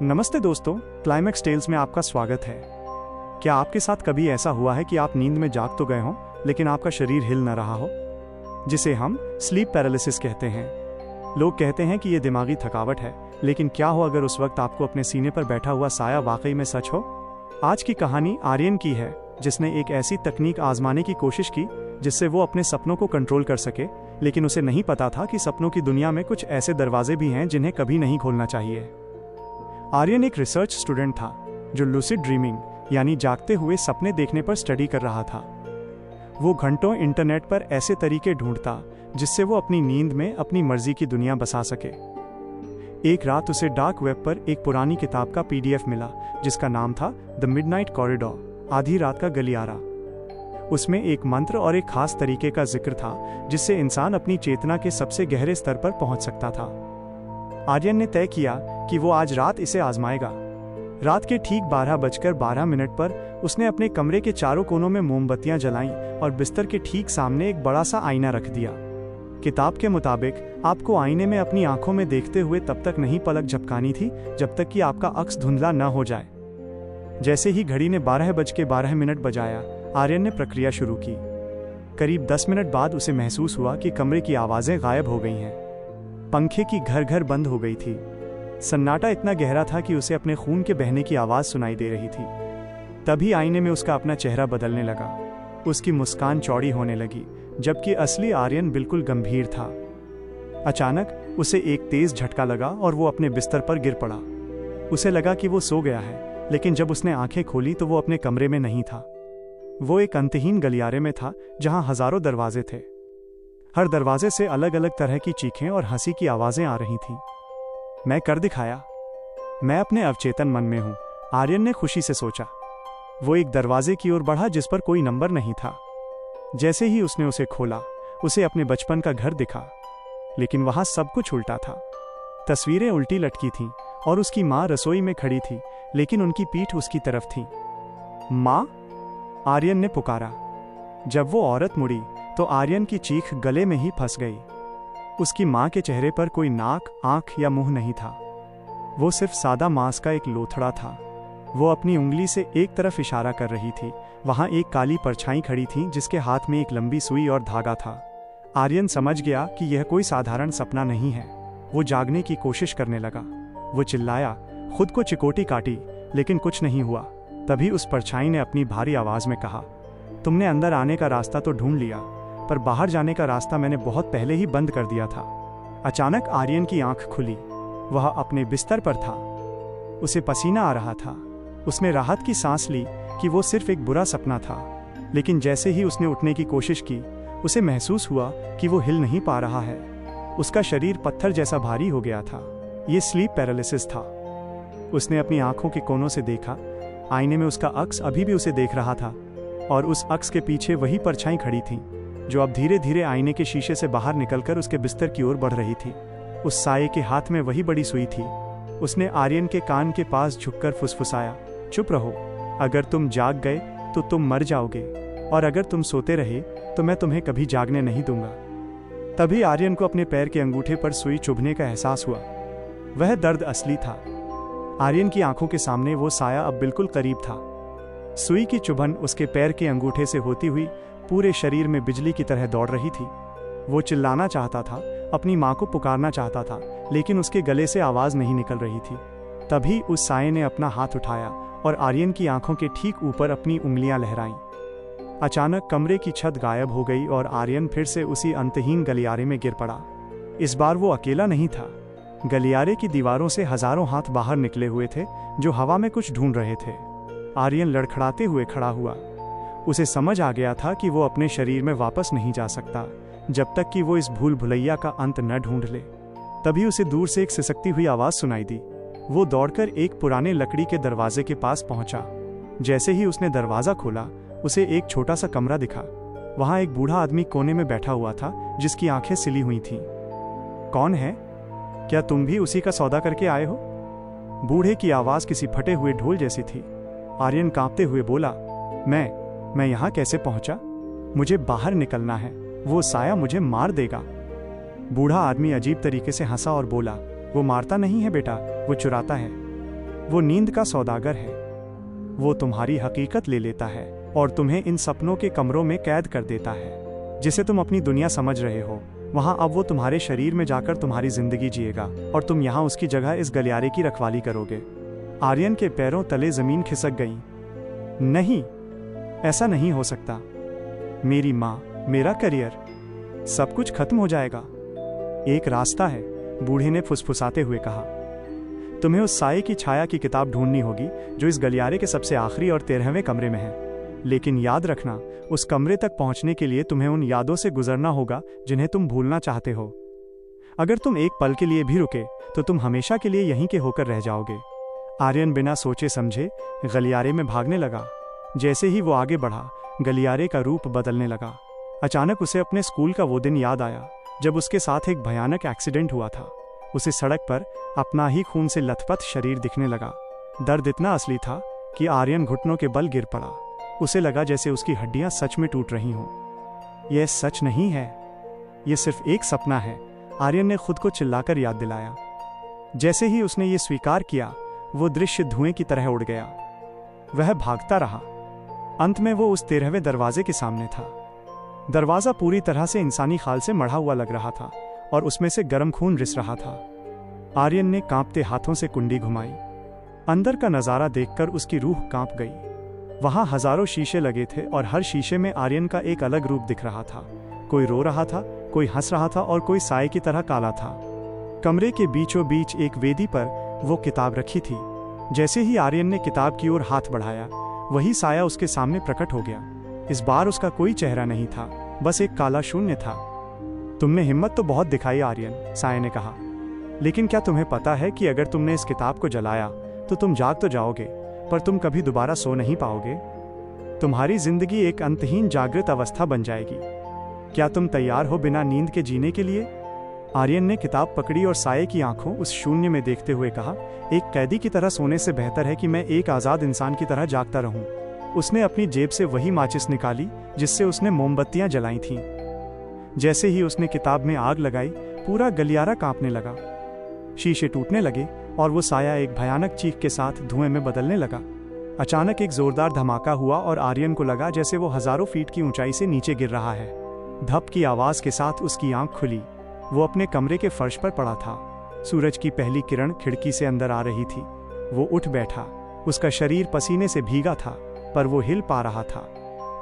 नमस्ते दोस्तों, climax tales में आपका स्वागत है। क्या आपके साथ कभी ऐसा हुआ है कि आप नींद में जाग तो गए हों लेकिन आपका शरीर हिल न रहा हो, जिसे हम स्लीप पैरालिसिस कहते हैं। लोग कहते हैं कि ये दिमागी थकावट है, लेकिन क्या हो अगर उस वक्त आपको अपने सीने पर बैठा हुआ साया वाकई में सच हो। आज की कहानी आर्यन की है, जिसने एक ऐसी तकनीक आजमाने की कोशिश की जिससे वो अपने सपनों को कंट्रोल कर सके, लेकिन उसे नहीं पता था कि सपनों की दुनिया में कुछ ऐसे दरवाजे भी हैं जिन्हें कभी नहीं खोलना चाहिए। आर्यन एक रिसर्च स्टूडेंट था जो लूसिड ड्रीमिंग यानी जागते हुए सपने देखने पर स्टडी कर रहा था। वो घंटों इंटरनेट पर ऐसे तरीके ढूंढता जिससे वो अपनी नींद में अपनी मर्जी की दुनिया बसा सके। एक रात उसे डार्क वेब पर एक पुरानी किताब का PDF मिला जिसका नाम था द मिडनाइट कॉरिडोर, आधी रात का गलियारा। उसमें एक मंत्र और एक खास तरीके का जिक्र था जिससे इंसान अपनी चेतना के सबसे गहरे स्तर पर पहुंच सकता था। आर्यन ने तय किया कि वो आज रात इसे आजमाएगा। रात के ठीक 12:12 पर उसने अपने कमरे के चारों कोनों में मोमबत्तियां जलाईं और बिस्तर के ठीक सामने एक बड़ा सा आईना रख दिया। किताब के मुताबिक आपको आईने में अपनी आंखों में देखते हुए तब तक नहीं पलक झपकानी थी जब तक कि आपका अक्स धुंधला न हो जाए। जैसे ही घड़ी ने 12:12 बजाया, आर्यन ने प्रक्रिया शुरू की। करीब 10 मिनट बाद उसे महसूस हुआ कि कमरे की आवाजें गायब हो गई हैं। पंखे की घर बंद हो गई थी। सन्नाटा इतना गहरा था कि उसे अपने खून के बहने की आवाज सुनाई दे रही थी। तभी आईने में उसका अपना चेहरा बदलने लगा। उसकी मुस्कान चौड़ी होने लगी, जबकि असली आर्यन बिल्कुल गंभीर था। अचानक उसे एक तेज झटका लगा और वो अपने बिस्तर पर गिर पड़ा। उसे लगा कि वो सो गया है, लेकिन जब उसने आंखें खोली तो वो अपने कमरे में नहीं था। वो एक अंतहीन गलियारे में था जहां हजारों दरवाजे थे। हर दरवाजे से अलग अलग तरह की चीखें और हंसी की आवाजें आ रही थीं। मैं कर दिखाया, मैं अपने अवचेतन मन में हूं, आर्यन ने खुशी से सोचा। वो एक दरवाजे की ओर बढ़ा जिस पर कोई नंबर नहीं था। जैसे ही उसने उसे खोला, उसे अपने बचपन का घर दिखा, लेकिन वहां सब कुछ उल्टा था। तस्वीरें उल्टी लटकी थीं और उसकी माँ रसोई में खड़ी थी, लेकिन उनकी पीठ उसकी तरफ थी। माँ, आर्यन ने पुकारा। जब वो औरत मुड़ी तो आर्यन की चीख गले में ही फंस गई। उसकी माँ के चेहरे पर कोई नाक, आंख या मुंह नहीं था। वो सिर्फ सादा मांस का एक लोथड़ा था। वो अपनी उंगली से एक तरफ इशारा कर रही थी। वहां एक काली परछाई खड़ी थी जिसके हाथ में एक लंबी सुई और धागा था। आर्यन समझ गया कि यह कोई साधारण सपना नहीं है। वो जागने की कोशिश करने लगा। वो चिल्लाया, खुद को चिकोटी काटी, लेकिन कुछ नहीं हुआ। तभी उस परछाई ने अपनी भारी आवाज में कहा, तुमने अंदर आने का रास्ता तो ढूंढ लिया, पर बाहर जाने का रास्ता मैंने बहुत पहले ही बंद कर दिया था। अचानक आर्यन की आंख खुली। वह अपने बिस्तर पर था। उसे पसीना आ रहा था। उसने राहत की सांस ली कि वो सिर्फ एक बुरा सपना था, लेकिन जैसे ही उसने उठने की कोशिश की, उसे महसूस हुआ कि वो हिल नहीं पा रहा है। उसका शरीर पत्थर जैसा भारी हो गया था। ये स्लीप पैरालिसिस था। उसने अपनी आंखों के कोनों से देखा। आईने में उसका अक्स अभी भी उसे देख रहा था, और उस अक्स के पीछे वही परछाई खड़ी थी जो अब धीरे धीरे आईने के शीशे से बाहर निकलकर उसके बिस्तर की ओर बढ़ रही थी। उस साये के हाथ में वही बड़ी सुई थी। उसने आर्यन के कान के पास झुककर फुसफुसाया, चुप रहो, अगर तुम जाग गए तो तुम मर जाओगे, और अगर तुम सोते रहे तो मैं तुम्हें कभी जागने नहीं दूंगा। तभी आर्यन को अपने पैर के अंगूठे पर सुई चुभने का एहसास हुआ। वह दर्द असली था। आर्यन की आंखों के सामने वो साया अब बिल्कुल करीब था। सुई की चुभन उसके पैर के अंगूठे से होती हुई पूरे शरीर में बिजली की तरह दौड़ रही थी। वो चिल्लाना चाहता था, अपनी माँ को पुकारना चाहता था, लेकिन उसके गले से आवाज नहीं निकल रही थी। तभी उस साये ने अपना हाथ उठाया और आर्यन की आंखों के ठीक ऊपर अपनी उंगलियां लहराईं। अचानक कमरे की छत गायब हो गई और आर्यन फिर से उसी अंतहीन गलियारे में गिर पड़ा। इस बार वो अकेला नहीं था। गलियारे की दीवारों से हजारों हाथ बाहर निकले हुए थे जो हवा में कुछ ढूंढ रहे थे। आर्यन लड़खड़ाते हुए खड़ा हुआ। उसे समझ आ गया था कि वो अपने शरीर में वापस नहीं जा सकता जब तक कि वो इस भूल भुलैया का अंत न ढूंढ ले। तभी उसे दूर से एक सिसकती हुई आवाज सुनाई दी। वो दौड़कर एक पुराने लकड़ी के दरवाजे के पास पहुंचा। जैसे ही उसने दरवाजा खोला, उसे एक छोटा सा कमरा दिखा। वहां एक बूढ़ा आदमी कोने में बैठा हुआ था जिसकी आंखें सिली हुई थीं। कौन है? क्या तुम भी उसी का सौदा करके आए हो? बूढ़े की आवाज किसी फटे हुए ढोल जैसी थी। आर्यन कांपते हुए बोला, मैं यहाँ कैसे पहुंचा? मुझे बाहर निकलना है, वो साया मुझे मार देगा। बूढ़ा आदमी अजीब तरीके से हंसा और बोला, वो मारता नहीं है बेटा, वो चुराता है। वो नींद का सौदागर है। वो तुम्हारी हकीकत ले लेता है और तुम्हें इन सपनों के कमरों में कैद कर देता है जिसे तुम अपनी दुनिया समझ रहे हो। वहां अब वो तुम्हारे शरीर में जाकर तुम्हारी जिंदगी जिएगा और तुम यहाँ उसकी जगह इस गलियारे की रखवाली करोगे। आर्यन के पैरों तले जमीन खिसक गई। नहीं, ऐसा नहीं हो सकता। मेरी माँ, मेरा करियर, सब कुछ खत्म हो जाएगा। एक रास्ता है, बूढ़े ने फुसफुसाते हुए कहा। तुम्हें उस साये की छाया की किताब ढूंढनी होगी जो इस गलियारे के सबसे आखिरी और 13वें कमरे में है। लेकिन याद रखना, उस कमरे तक पहुंचने के लिए तुम्हें उन यादों से गुजरना होगा जिन्हें तुम भूलना चाहते हो। अगर तुम एक पल के लिए भी रुके तो तुम हमेशा के लिए यहीं के होकर रह जाओगे। आर्यन बिना सोचे समझे गलियारे में भागने लगा। जैसे ही वो आगे बढ़ा, गलियारे का रूप बदलने लगा। अचानक उसे अपने स्कूल का वो दिन याद आया जब उसके साथ एक भयानक एक्सीडेंट हुआ था। उसे सड़क पर अपना ही खून से लथपथ शरीर दिखने लगा। दर्द इतना असली था कि आर्यन घुटनों के बल गिर पड़ा। उसे लगा जैसे उसकी हड्डियां सच में टूट रही हों। यह सच नहीं है, यह सिर्फ एक सपना है, आर्यन ने खुद को चिल्लाकर याद दिलाया। जैसे ही उसने ये स्वीकार किया, वो दृश्य धुएं की तरह उड़ गया। वह भागता रहा। अंत में वो उस 13वें दरवाजे के सामने था। दरवाजा पूरी तरह से इंसानी खाल से मढ़ा हुआ लग रहा था और उसमें से गर्म खून रिस रहा था। आर्यन ने कांपते हाथों से कुंडी घुमाई। अंदर का नजारा देखकर उसकी रूह कांप गई। वहां हजारों शीशे लगे थे और हर शीशे में आर्यन का एक अलग रूप दिख रहा था। कोई रो रहा था, कोई हंस रहा था और कोई साए की तरह काला था। कमरे के बीचों बीच एक वेदी पर वो किताब रखी थी। जैसे ही आर्यन ने किताब की ओर हाथ बढ़ाया, वही साया उसके सामने प्रकट हो गया। इस बार उसका कोई चेहरा नहीं था, बस एक काला शून्य था। तुमने हिम्मत तो बहुत दिखाई आर्यन, साये ने कहा, लेकिन क्या तुम्हें पता है कि अगर तुमने इस किताब को जलाया तो तुम जाग तो जाओगे, पर तुम कभी दोबारा सो नहीं पाओगे। तुम्हारी जिंदगी एक अंतहीन जागृत अवस्था बन जाएगी। क्या तुम तैयार हो बिना नींद के जीने के लिए? आर्यन ने किताब पकड़ी और साये की आंखों उस शून्य में देखते हुए कहा, एक कैदी की तरह सोने से बेहतर है कि मैं एक आजाद इंसान की तरह जागता रहूं। उसने अपनी जेब से वही माचिस निकाली जिससे उसने मोमबत्तियां जलाई थीं। जैसे ही उसने किताब में आग लगाई, पूरा गलियारा कांपने लगा। शीशे टूटने लगे और वो साया एक भयानक चीख के साथ धुएं में बदलने लगा। अचानक एक जोरदार धमाका हुआ और आर्यन को लगा जैसे वो हजारों फीट की ऊंचाई से नीचे गिर रहा है। धप की आवाज के साथ उसकी आंख खुली। वो अपने कमरे के फर्श पर पड़ा था। सूरज की पहली किरण खिड़की से अंदर आ रही थी। वो उठ बैठा। उसका शरीर पसीने से भीगा था, पर वो हिल पा रहा था।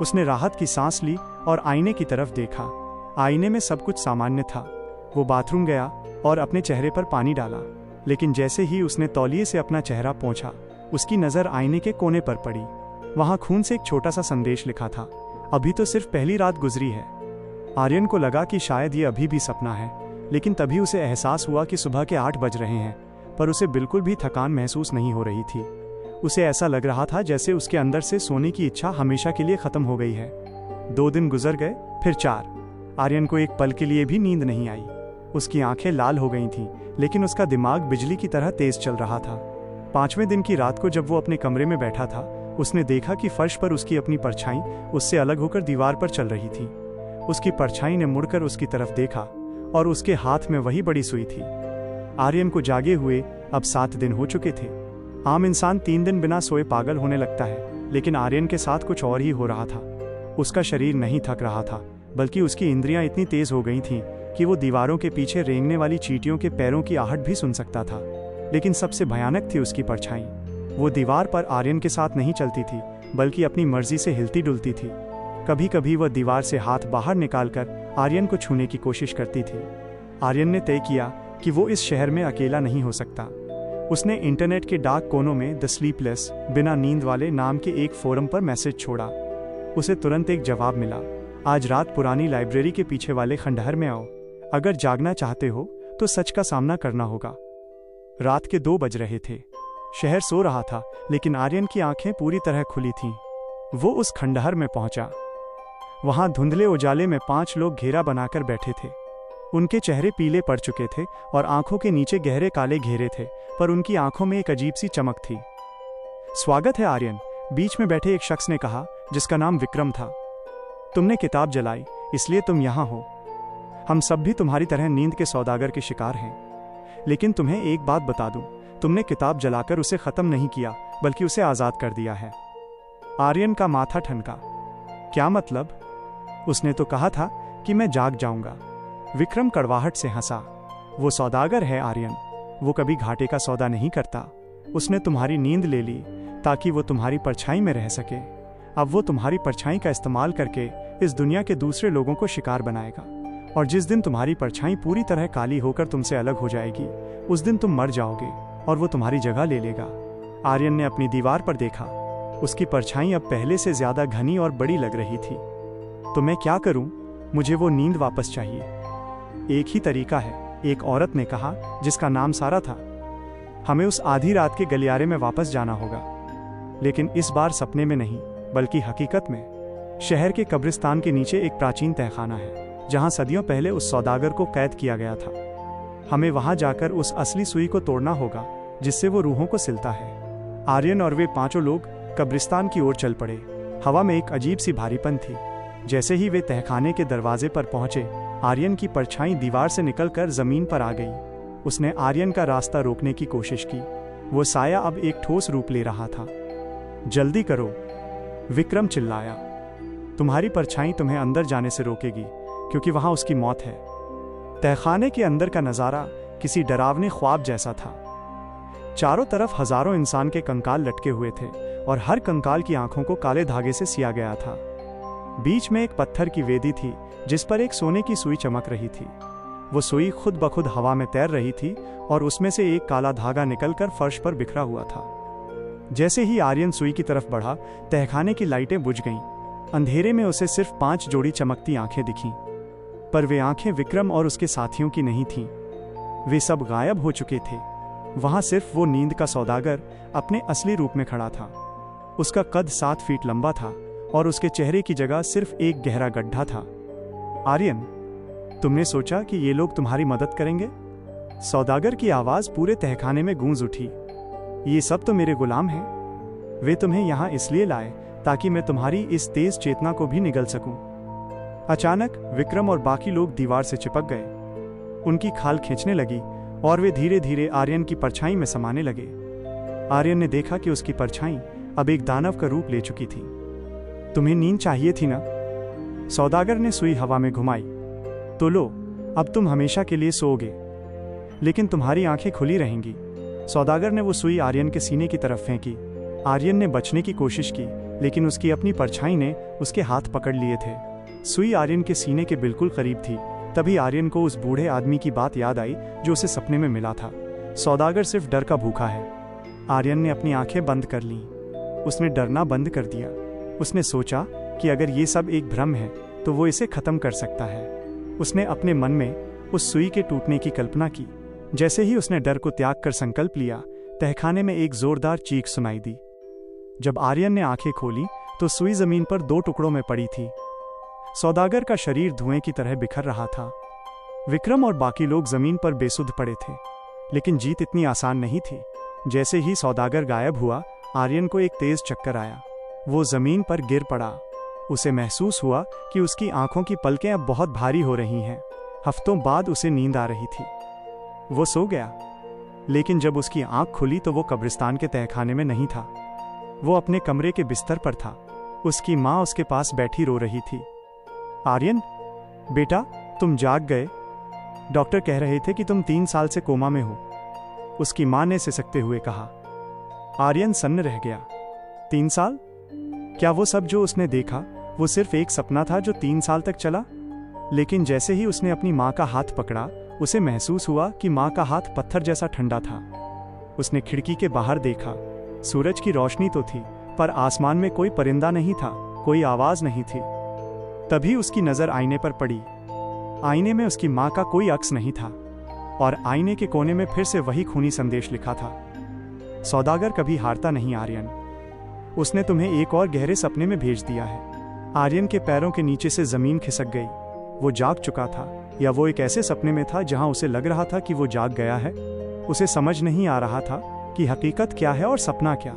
उसने राहत की सांस ली और आईने की तरफ देखा। आईने में सब कुछ सामान्य था। वो बाथरूम गया और अपने चेहरे पर पानी डाला, लेकिन जैसे ही उसने तौलिए से अपना चेहरा पोंछा, उसकी नजर आईने के कोने पर पड़ी। वहां खून से एक छोटा सा संदेश लिखा था, अभी तो सिर्फ पहली रात गुजरी है। आर्यन को लगा कि शायद ये अभी भी सपना है, लेकिन तभी उसे एहसास हुआ कि सुबह के 8 बज रहे हैं, पर उसे बिल्कुल भी थकान महसूस नहीं हो रही थी। उसे ऐसा लग रहा था जैसे उसके अंदर से सोने की इच्छा हमेशा के लिए खत्म हो गई है। 2 दिन गुजर गए, फिर 4। आर्यन को एक पल के लिए भी नींद नहीं आई। उसकी आंखें लाल हो गई थीं, लेकिन उसका दिमाग बिजली की तरह तेज चल रहा था। 5वें दिन की रात को जब वो अपने कमरे में बैठा था, उसने देखा कि फर्श पर उसकी अपनी परछाई उससे अलग होकर दीवार पर चल रही थी। उसकी परछाई ने मुड़कर उसकी तरफ देखा और उसके हाथ में वही बड़ी सुई थी। आर्यन को जागे हुए अब 7 दिन हो चुके थे। आम इंसान 3 दिन बिना सोए पागल होने लगता है, लेकिन आर्यन के साथ कुछ और ही हो रहा था। उसका शरीर नहीं थक रहा था, बल्कि उसकी इंद्रियां इतनी तेज हो गई थीं कि वो दीवारों के पीछे रेंगने वाली चींटियों के पैरों की आहट भी सुन सकता था। लेकिन सबसे भयानक थी उसकी परछाई। वो दीवार पर आर्यन के साथ नहीं चलती थी, बल्कि अपनी मर्जी से हिलती डुलती थी। कभी कभी वह दीवार से हाथ बाहर निकालकर आर्यन को छूने की कोशिश करती थी। आर्यन ने तय किया कि वो इस शहर में अकेला नहीं हो सकता। उसने इंटरनेट के डार्क कोनों में द स्लीपलेस, बिना नींद वाले नाम के एक फोरम पर मैसेज छोड़ा। उसे तुरंत एक जवाब मिला, आज रात पुरानी लाइब्रेरी के पीछे वाले खंडहर में आओ। अगर जागना चाहते हो तो सच का सामना करना होगा। रात के 2 बज रहे थे। शहर सो रहा था, लेकिन आर्यन की आंखें पूरी तरह खुली थीं। वो उस खंडहर में पहुंचा। वहां धुंधले उजाले में 5 लोग घेरा बनाकर बैठे थे। उनके चेहरे पीले पड़ चुके थे और आंखों के नीचे गहरे काले घेरे थे, पर उनकी आंखों में एक अजीब सी चमक थी। स्वागत है आर्यन, बीच में बैठे एक शख्स ने कहा, जिसका नाम विक्रम था। तुमने किताब जलाई, इसलिए तुम यहां हो। हम सब भी तुम्हारी तरह नींद के सौदागर के शिकार हैं। लेकिन तुम्हें एक बात बता दूं, तुमने किताब जलाकर उसे खत्म नहीं किया, बल्कि उसे आजाद कर दिया है। आर्यन का माथा ठनका। क्या मतलब? उसने तो कहा था कि मैं जाग जाऊंगा। विक्रम कड़वाहट से हंसा। वो सौदागर है आर्यन, वो कभी घाटे का सौदा नहीं करता। उसने तुम्हारी नींद ले ली ताकि वो तुम्हारी परछाई में रह सके। अब वो तुम्हारी परछाई का इस्तेमाल करके इस दुनिया के दूसरे लोगों को शिकार बनाएगा, और जिस दिन तुम्हारी परछाई पूरी तरह काली होकर तुमसे अलग हो जाएगी, उस दिन तुम मर जाओगे और वो तुम्हारी जगह ले लेगा। आर्यन ने अपनी दीवार पर देखा। उसकी परछाई अब पहले से ज्यादा घनी और बड़ी लग रही थी। तो मैं क्या करूं? मुझे वो नींद वापस चाहिए। एक ही तरीका है, एक औरत ने कहा, जिसका नाम सारा था। हमें उस आधी रात के गलियारे में वापस जाना होगा, लेकिन इस बार सपने में नहीं, बल्कि हकीकत में। शहर के कब्रिस्तान के नीचे एक प्राचीन तहखाना है, जहां सदियों पहले उस सौदागर को कैद किया गया था। हमें वहां जाकर उस असली सुई को तोड़ना होगा, जिससे वो रूहों को सिलता है। आर्यन और वे पांचों लोग कब्रिस्तान की ओर चल पड़े। हवा में एक अजीब सी भारीपन थी। जैसे ही वे तहखाने के दरवाजे पर पहुंचे, आर्यन की परछाई दीवार से निकलकर जमीन पर आ गई। उसने आर्यन का रास्ता रोकने की कोशिश की। वो साया अब एक ठोस रूप ले रहा था। जल्दी करो, विक्रम चिल्लाया। तुम्हारी परछाई तुम्हें अंदर जाने से रोकेगी, क्योंकि वहां उसकी मौत है। तहखाने के अंदर का नजारा किसी डरावने ख्वाब जैसा था। चारों तरफ हजारों इंसान के कंकाल लटके हुए थे, और हर कंकाल की आंखों को काले धागे से सिया गया था। बीच में एक पत्थर की वेदी थी, जिस पर एक सोने की सुई चमक रही थी। वो सुई खुद ब खुद हवा में तैर रही थी, और उसमें से एक काला धागा निकलकर फर्श पर बिखरा हुआ था। जैसे ही आर्यन सुई की तरफ बढ़ा, तहखाने की लाइटें बुझ गईं। अंधेरे में उसे सिर्फ 5 जोड़ी चमकती आंखें दिखीं, पर वे आंखें विक्रम और उसके साथियों की नहीं थीं। वे सब गायब हो चुके थे। वहां सिर्फ वो नींद का सौदागर अपने असली रूप में खड़ा था। उसका कद 7 फीट लंबा था, और उसके चेहरे की जगह सिर्फ एक गहरा गड्ढा था। आर्यन, तुमने सोचा कि ये लोग तुम्हारी मदद करेंगे? सौदागर की आवाज पूरे तहखाने में गूंज उठी। ये सब तो मेरे गुलाम हैं। वे तुम्हें यहां इसलिए लाए ताकि मैं तुम्हारी इस तेज चेतना को भी निगल सकूं। अचानक विक्रम और बाकी लोग दीवार से चिपक गए। उनकी खाल खींचने लगी, और वे धीरे धीरे आर्यन की परछाई में समाने लगे। आर्यन ने देखा कि उसकी परछाई अब एक दानव का रूप ले चुकी थी। तुम्हें नींद चाहिए थी ना? सौदागर ने सुई हवा में घुमाई। तो लो, अब तुम हमेशा के लिए सोओगे, लेकिन तुम्हारी आंखें खुली रहेंगी। सौदागर ने वो सुई आर्यन के सीने की तरफ फेंकी। आर्यन ने बचने की कोशिश की, लेकिन उसकी अपनी परछाई ने उसके हाथ पकड़ लिए थे। सुई आर्यन के सीने के बिल्कुल करीब थी। तभी आर्यन को उस बूढ़े आदमी की बात याद आई जो उसे सपने में मिला था। सौदागर सिर्फ डर का भूखा है। आर्यन ने अपनी आंखें बंद कर लीं। उसने डरना बंद कर दिया। उसने सोचा कि अगर ये सब एक भ्रम है तो वो इसे खत्म कर सकता है। उसने अपने मन में उस सुई के टूटने की कल्पना की। जैसे ही उसने डर को त्याग कर संकल्प लिया, तहखाने में एक जोरदार चीख सुनाई दी। जब आर्यन ने आंखें खोली तो सुई जमीन पर 2 टुकड़ों में पड़ी थी। सौदागर का शरीर धुएं की तरह बिखर रहा था। विक्रम और बाकी लोग जमीन पर बेसुध पड़े थे, लेकिन जीत इतनी आसान नहीं थी। जैसे ही सौदागर गायब हुआ, आर्यन को एक तेज चक्कर आया। वो जमीन पर गिर पड़ा। उसे महसूस हुआ कि उसकी आंखों की पलकें अब बहुत भारी हो रही हैं। हफ्तों बाद उसे नींद आ रही थी। वो सो गया, लेकिन जब उसकी आंख खुली तो वो कब्रिस्तान के तहखाने में नहीं था। वो अपने कमरे के बिस्तर पर था। उसकी माँ उसके पास बैठी रो रही थी। आर्यन, बेटा, तुम जाग गए। डॉक्टर कह रहे थे कि तुम 3 साल से कोमा में हो, उसकी माँ ने सिसकते हुए कहा। आर्यन सन्न रह गया। 3 साल? क्या वो सब जो उसने देखा वो सिर्फ एक सपना था जो 3 साल तक चला? लेकिन जैसे ही उसने अपनी माँ का हाथ पकड़ा, उसे महसूस हुआ कि माँ का हाथ पत्थर जैसा ठंडा था। उसने खिड़की के बाहर देखा। सूरज की रोशनी तो थी, पर आसमान में कोई परिंदा नहीं था, कोई आवाज नहीं थी। तभी उसकी नजर आईने पर पड़ी। आईने में उसकी माँ का कोई अक्स नहीं था, और आईने के कोने में फिर से वही खूनी संदेश लिखा था। सौदागर कभी हारता नहीं आर्यन। उसने तुम्हें एक और गहरे सपने में भेज दिया है। आर्यन के पैरों के नीचे से जमीन खिसक गई। वो जाग चुका था, या वो एक ऐसे सपने में था जहां उसे लग रहा था कि वो जाग गया है। उसे समझ नहीं आ रहा था कि हकीकत क्या है और सपना क्या।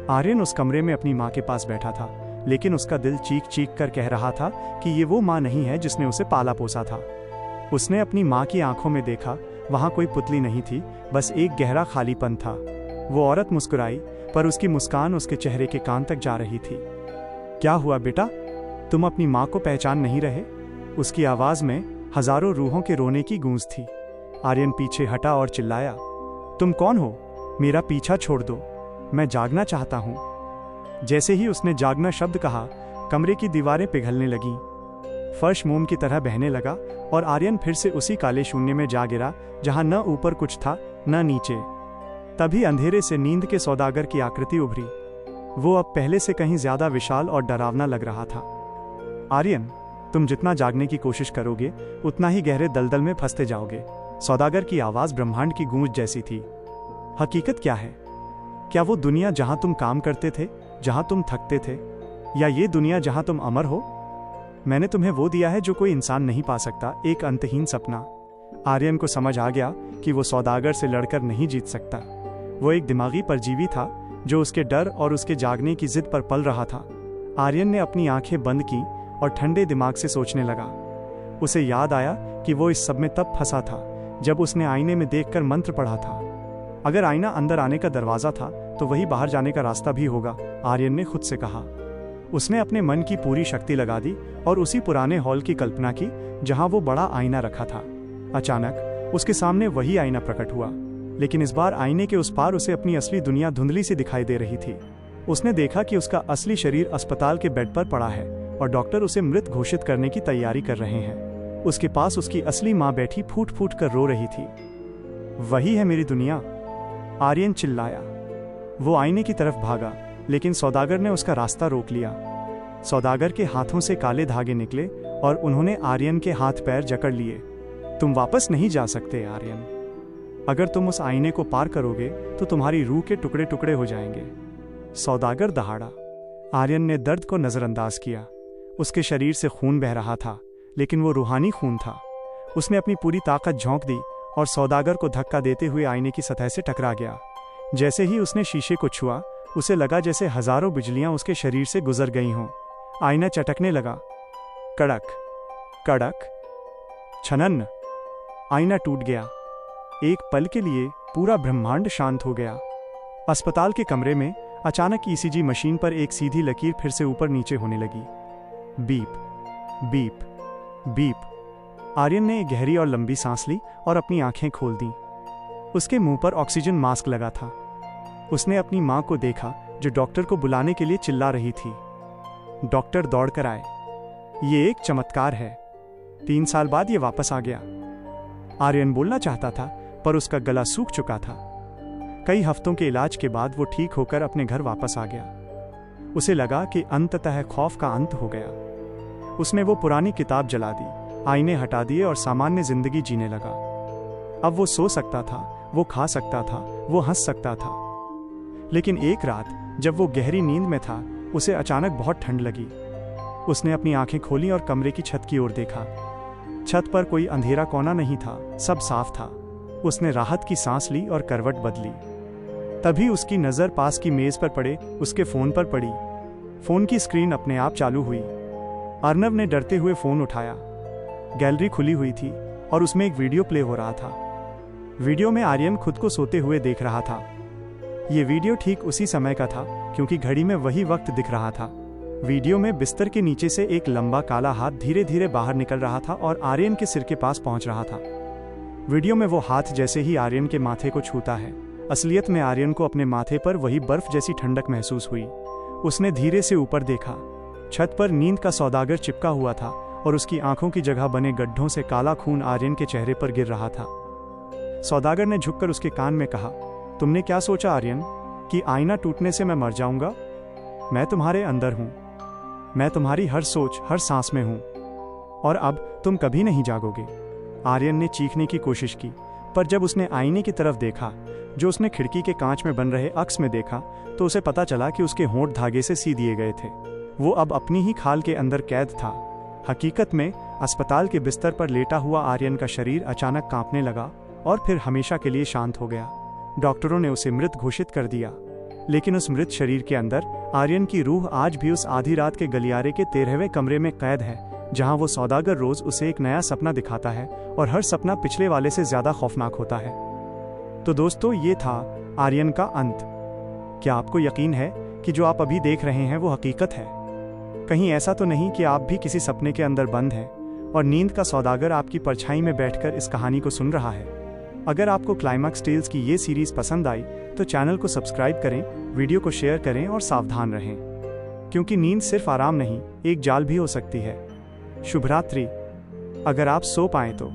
आर्यन उस कमरे में अपनी माँ के पास बैठा था, लेकिन उसका दिल चीख चीख कर कह रहा था कि ये वो माँ नहीं है जिसने उसे पाला पोसा था। उसने अपनी माँ की आंखों में देखा, वहां कोई पुतली नहीं थी, बस एक गहरा खालीपन था। वो औरत मुस्कुराई, पर उसकी मुस्कान उसके चेहरे के कान तक जा रही थी। क्या हुआ बेटा, तुम अपनी माँ को पहचान नहीं रहे? उसकी आवाज में हजारों रूहों के रोने की गूंज थी। आर्यन पीछे हटा और चिल्लाया, तुम कौन हो? मेरा पीछा छोड़ दो, मैं जागना चाहता हूं। जैसे ही उसने जागना शब्द कहा, कमरे की दीवारें पिघलने लगीं, फर्श मोम की तरह बहने लगा और आर्यन फिर से उसी काले शून्य में जा गिरा जहां न ऊपर कुछ था न नीचे। तभी अंधेरे से नींद के सौदागर की आकृति उभरी। वो अब पहले से कहीं ज्यादा विशाल और डरावना लग रहा था। आर्यन, तुम जितना जागने की कोशिश करोगे उतना ही गहरे दलदल में फंसते जाओगे। सौदागर की आवाज ब्रह्मांड की गूंज जैसी थी। हकीकत क्या है? क्या वो दुनिया जहां तुम काम करते थे, जहां तुम थकते थे, या ये दुनिया जहां तुम अमर हो? मैंने तुम्हें वो दिया है जो कोई इंसान नहीं पा सकता, एक अंतहीन सपना। आर्यन को समझ आ गया कि वो सौदागर से लड़कर नहीं जीत सकता। वो एक दिमागी परजीवी था जो उसके डर और उसके जागने की जिद पर पल रहा था। आर्यन ने अपनी आंखें बंद की और ठंडे दिमाग से सोचने लगा। उसे याद आया कि वो इस सब में तब फंसा था जब उसने आईने में देखकर मंत्र पढ़ा था। अगर आईना अंदर आने का दरवाजा था तो वही बाहर जाने का रास्ता भी होगा, आर्यन ने खुद से कहा। उसने अपने मन की पूरी शक्ति लगा दी और उसी पुराने हॉल की कल्पना की जहां वो बड़ा आईना रखा था। अचानक उसके सामने वही आईना प्रकट हुआ, लेकिन इस बार आईने के उस पार उसे अपनी असली दुनिया धुंधली सी दिखाई दे रही थी। उसने देखा कि उसका असली शरीर अस्पताल के बेड पर पड़ा है और डॉक्टर उसे मृत घोषित करने की तैयारी कर रहे हैं। उसके पास उसकी असली माँ बैठी फूट फूट कर रो रही थी। वही है मेरी दुनिया, आर्यन चिल्लाया। वो आईने की तरफ भागा, लेकिन सौदागर ने उसका रास्ता रोक लिया। सौदागर के हाथों से काले धागे निकले और उन्होंने आर्यन के हाथ पैर जकड़ लिए। तुम वापस नहीं जा सकते आर्यन। अगर तुम उस आईने को पार करोगे तो तुम्हारी रूह के टुकड़े टुकड़े हो जाएंगे। सौदागर दहाड़ा। आर्यन ने दर्द को नजरअंदाज किया। उसके शरीर से खून बह रहा था, लेकिन वो रूहानी खून था। उसने अपनी पूरी ताकत झोंक दी और सौदागर को धक्का देते हुए आईने की सतह से टकरा गया। जैसे ही उसने शीशे को छुआ, उसे लगा जैसे हजारों बिजलियां उसके शरीर से गुजर गई हों। आईना चटकने लगा। कड़क कड़क, छनन। आईना टूट गया। एक पल के लिए पूरा ब्रह्मांड शांत हो गया। अस्पताल के कमरे में अचानक ईसीजी मशीन पर एक सीधी लकीर फिर से ऊपर नीचे होने लगी। Beep beep beep. आर्यन ने एक गहरी और लंबी सांस ली और अपनी आंखें खोल दी। उसके मुंह पर ऑक्सीजन मास्क लगा था। उसने अपनी मां को देखा जो डॉक्टर को बुलाने के लिए चिल्ला रही थी। डॉक्टर दौड़कर आए। ये एक चमत्कार है। 3 साल बाद ये वापस आ गया। आर्यन बोलना चाहता था, पर उसका गला सूख चुका था। कई हफ्तों के इलाज के बाद वो ठीक होकर अपने घर वापस आ गया। उसे लगा कि अंततः खौफ का अंत हो गया। उसने वो पुरानी किताब जला दी, आईने हटा दिए और सामान्य जिंदगी जीने लगा। अब वो सो सकता था, वो खा सकता था, वो हंस सकता था। लेकिन एक रात जब वो गहरी नींद में था, उसे अचानक बहुत ठंड लगी। उसने अपनी आंखें खोली और कमरे की छत की ओर देखा। छत पर कोई अंधेरा कोना नहीं था, सब साफ था। उसने राहत की सांस ली और करवट बदली। तभी उसकी नज़र पास की मेज पर पड़े उसके फोन पर पड़ी। फोन की स्क्रीन अपने आप चालू हुई। अर्नव ने डरते हुए फोन उठाया। गैलरी खुली हुई थी और उसमें एक वीडियो प्ले हो रहा था। वीडियो में आर्यन खुद को सोते हुए देख रहा था। ये वीडियो ठीक उसी समय का था, क्योंकि घड़ी में वही वक्त दिख रहा था। वीडियो में बिस्तर के नीचे से एक लंबा काला हाथ धीरे धीरे बाहर निकल रहा था और आर्यन के सिर के पास पहुंच रहा था। वीडियो में वो हाथ जैसे ही आर्यन के माथे को छूता है, असलियत में आर्यन को अपने माथे पर वही बर्फ जैसी ठंडक महसूस हुई। उसने धीरे से ऊपर देखा। छत पर नींद का सौदागर चिपका हुआ था और उसकी आंखों की जगह बने गड्ढों से काला खून आर्यन के चेहरे पर गिर रहा था। सौदागर ने झुककर उसके कान में कहा, तुमने क्या सोचा आर्यन, कि आईना टूटने से मैं मर जाऊंगा? मैं तुम्हारे अंदर हूं। मैं तुम्हारी हर सोच, हर सांस में हूं। और अब तुम कभी नहीं जागोगे। आर्यन ने चीखने की कोशिश की, पर जब उसने आईने की तरफ देखा जो उसने खिड़की के कांच में बन रहे अक्स में देखा, तो उसे पता चला कि उसके होंठ धागे से सी दिए गए थे। वो अब अपनी ही खाल के अंदर कैद था। हकीकत में अस्पताल के बिस्तर पर लेटा हुआ आर्यन का शरीर अचानक कांपने लगा और फिर हमेशा के लिए शांत हो गया। डॉक्टरों ने उसे मृत घोषित कर दिया, लेकिन उस मृत शरीर के अंदर आर्यन की रूह आज भी उस आधी रात के गलियारे के 13वें कमरे में कैद है, जहां वो सौदागर रोज उसे एक नया सपना दिखाता है और हर सपना पिछले वाले से ज्यादा खौफनाक होता है। तो दोस्तों, ये था आर्यन का अंत। क्या आपको यकीन है कि जो आप अभी देख रहे हैं वो हकीकत है? कहीं ऐसा तो नहीं कि आप भी किसी सपने के अंदर बंद हैं और नींद का सौदागर आपकी परछाई में बैठकर इस कहानी को सुन रहा है? अगर आपको क्लाइमैक्स टेल्स की ये सीरीज पसंद आई तो चैनल को सब्सक्राइब करें, वीडियो को शेयर करें और सावधान रहें, क्योंकि नींद सिर्फ आराम नहीं, एक जाल भी हो सकती है। शुभ रात्रि। अगर आप सो पाएं तो